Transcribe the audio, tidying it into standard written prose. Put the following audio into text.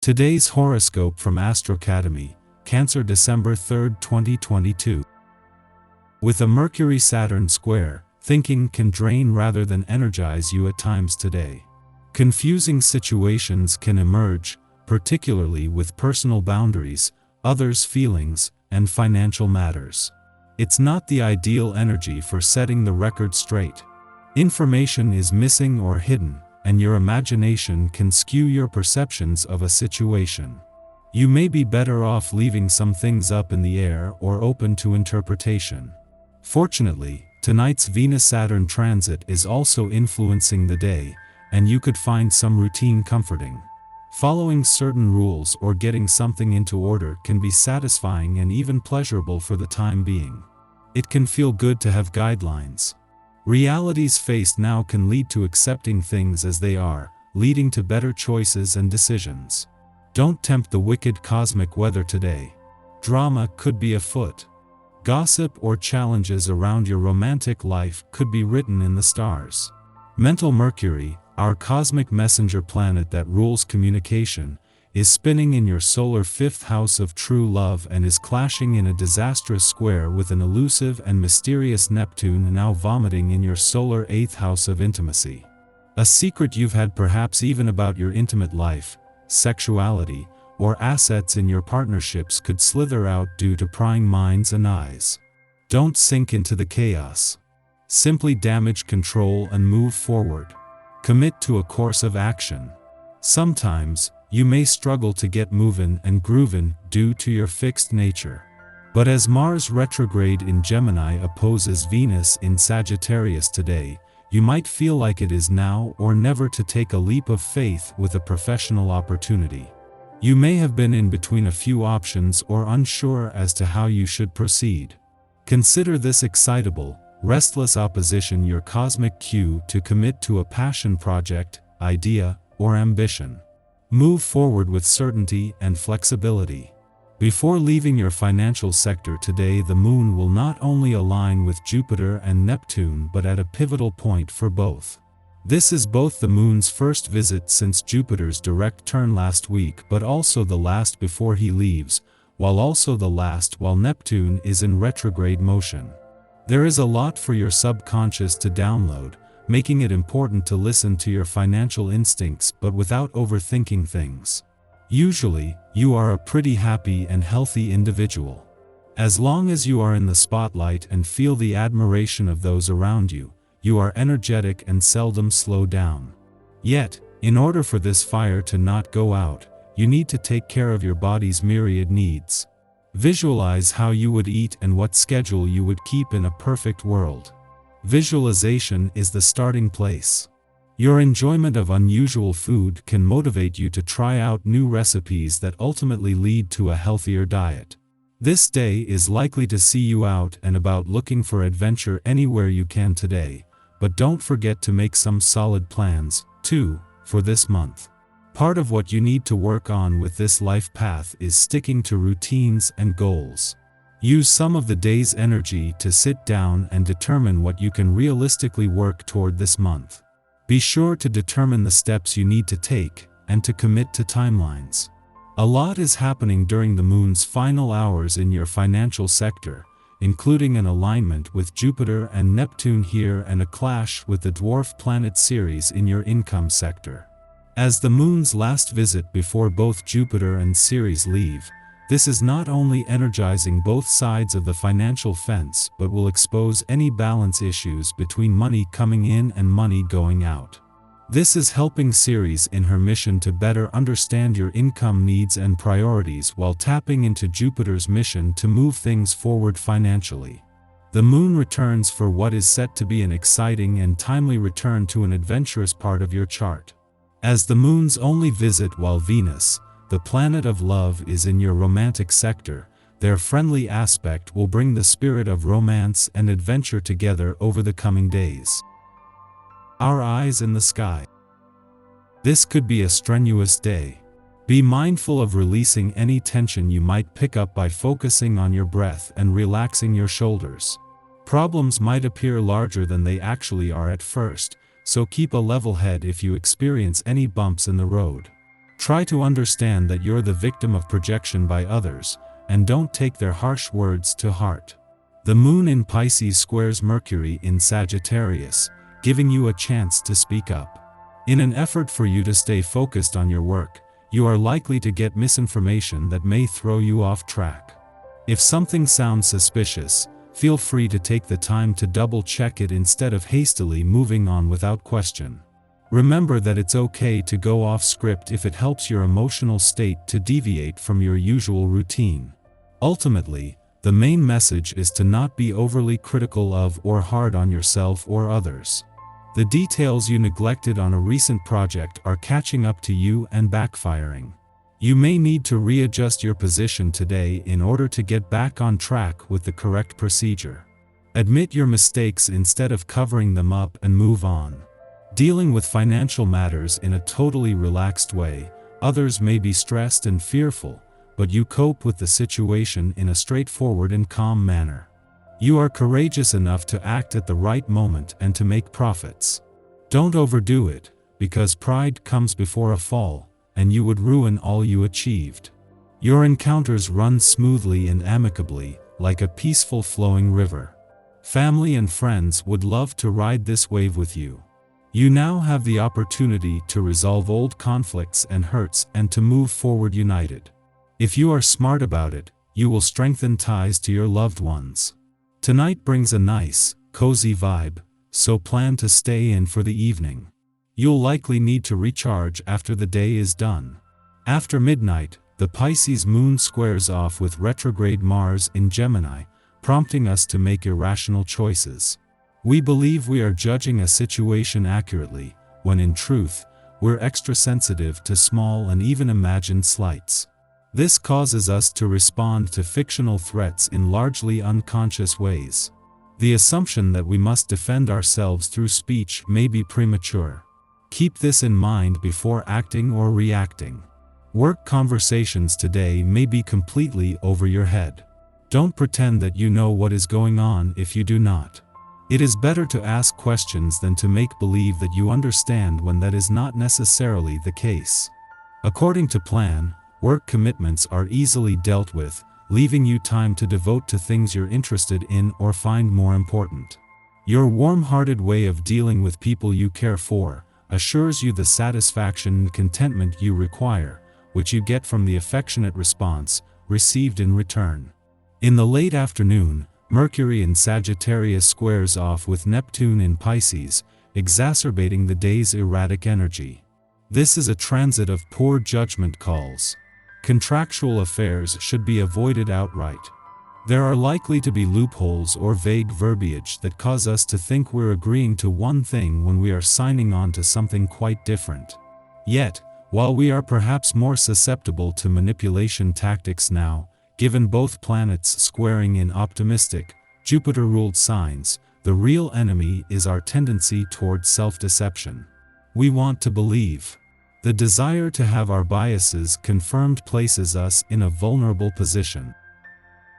Today's horoscope from Astrocademy, Cancer, December 3, 2022. With a Mercury-Saturn square, thinking can drain rather than energize you at times today. Confusing situations can emerge, particularly with personal boundaries, others' feelings, and financial matters. It's not the ideal energy for setting the record straight. Information is missing or hidden, and your imagination can skew your perceptions of a situation. You may be better off leaving some things up in the air or open to interpretation. Fortunately, tonight's Venus-Saturn transit is also influencing the day, and you could find some routine comforting. Following certain rules or getting something into order can be satisfying and even pleasurable for the time being. It can feel good to have guidelines. Realities faced now can lead to accepting things as they are, leading to better choices and decisions. Don't tempt the wicked cosmic weather today. Drama could be afoot. Gossip or challenges around your romantic life could be written in the stars. Mental Mercury, our cosmic messenger planet that rules communication, is spinning in your solar 5th house of true love and is clashing in a disastrous square with an elusive and mysterious Neptune now vomiting in your solar 8th house of intimacy. A secret you've had, perhaps even about your intimate life, sexuality, or assets in your partnerships, could slither out due to prying minds and eyes. Don't sink into the chaos. Simply damage control and move forward. Commit to a course of action. Sometimes, you may struggle to get moving and grooving due to your fixed nature. But as Mars retrograde in Gemini opposes Venus in Sagittarius today, you might feel like it is now or never to take a leap of faith with a professional opportunity. You may have been in between a few options or unsure as to how you should proceed. Consider this excitable, restless opposition your cosmic cue to commit to a passion project, idea, or ambition. Move forward with certainty and flexibility. Before leaving your financial sector today, the moon will not only align with Jupiter and Neptune but at a pivotal point for both. This is both the moon's first visit since Jupiter's direct turn last week, but also the last before he leaves, while also the last while Neptune is in retrograde motion. There is a lot for your subconscious to download, making it important to listen to your financial instincts but without overthinking things. Usually, you are a pretty happy and healthy individual. As long as you are in the spotlight and feel the admiration of those around you, you are energetic and seldom slow down. Yet, in order for this fire to not go out, you need to take care of your body's myriad needs. Visualize how you would eat and what schedule you would keep in a perfect world. Visualization is the starting place. Your enjoyment of unusual food can motivate you to try out new recipes that ultimately lead to a healthier diet. This day is likely to see you out and about looking for adventure anywhere you can today, but don't forget to make some solid plans, too, for this month. Part of what you need to work on with this life path is sticking to routines and goals. Use some of the day's energy to sit down and determine what you can realistically work toward this month. Be sure to determine the steps you need to take, and to commit to timelines. A lot is happening during the moon's final hours in your financial sector, including an alignment with Jupiter and Neptune here and a clash with the dwarf planet Ceres in your income sector. As the moon's last visit before both Jupiter and Ceres leave, this is not only energizing both sides of the financial fence but will expose any balance issues between money coming in and money going out. This is helping Ceres in her mission to better understand your income needs and priorities while tapping into Jupiter's mission to move things forward financially. The moon returns for what is set to be an exciting and timely return to an adventurous part of your chart. As the moon's only visit while Venus, the planet of love, is in your romantic sector, their friendly aspect will bring the spirit of romance and adventure together over the coming days. Our eyes in the sky. This could be a strenuous day. Be mindful of releasing any tension you might pick up by focusing on your breath and relaxing your shoulders. Problems might appear larger than they actually are at first, so keep a level head if you experience any bumps in the road. Try to understand that you're the victim of projection by others, and don't take their harsh words to heart. The moon in Pisces squares Mercury in Sagittarius, giving you a chance to speak up. In an effort for you to stay focused on your work, you are likely to get misinformation that may throw you off track. If something sounds suspicious, feel free to take the time to double-check it instead of hastily moving on without question. Remember that it's okay to go off script if it helps your emotional state to deviate from your usual routine. Ultimately, the main message is to not be overly critical of or hard on yourself or others. The details you neglected on a recent project are catching up to you and backfiring. You may need to readjust your position today in order to get back on track with the correct procedure. Admit your mistakes instead of covering them up and move on. Dealing with financial matters in a totally relaxed way, others may be stressed and fearful, but you cope with the situation in a straightforward and calm manner. You are courageous enough to act at the right moment and to make profits. Don't overdo it, because pride comes before a fall, and you would ruin all you achieved. Your encounters run smoothly and amicably, like a peaceful flowing river. Family and friends would love to ride this wave with you. You now have the opportunity to resolve old conflicts and hurts and to move forward united. If you are smart about it, you will strengthen ties to your loved ones. Tonight brings a nice, cozy vibe, so plan to stay in for the evening. You'll likely need to recharge after the day is done. After midnight, the Pisces moon squares off with retrograde Mars in Gemini, prompting us to make irrational choices. We believe we are judging a situation accurately, when in truth, we're extra sensitive to small and even imagined slights. This causes us to respond to fictional threats in largely unconscious ways. The assumption that we must defend ourselves through speech may be premature. Keep this in mind before acting or reacting. Work conversations today may be completely over your head. Don't pretend that you know what is going on if you do not. It is better to ask questions than to make believe that you understand when that is not necessarily the case. According to plan, work commitments are easily dealt with, leaving you time to devote to things you're interested in or find more important. Your warm-hearted way of dealing with people you care for assures you the satisfaction and contentment you require, which you get from the affectionate response received in return. In the late afternoon, Mercury in Sagittarius squares off with Neptune in Pisces, exacerbating the day's erratic energy. This is a transit of poor judgment calls. Contractual affairs should be avoided outright. There are likely to be loopholes or vague verbiage that cause us to think we're agreeing to one thing when we are signing on to something quite different. Yet, while we are perhaps more susceptible to manipulation tactics now, given both planets squaring in optimistic, Jupiter-ruled signs, the real enemy is our tendency towards self-deception. We want to believe. The desire to have our biases confirmed places us in a vulnerable position.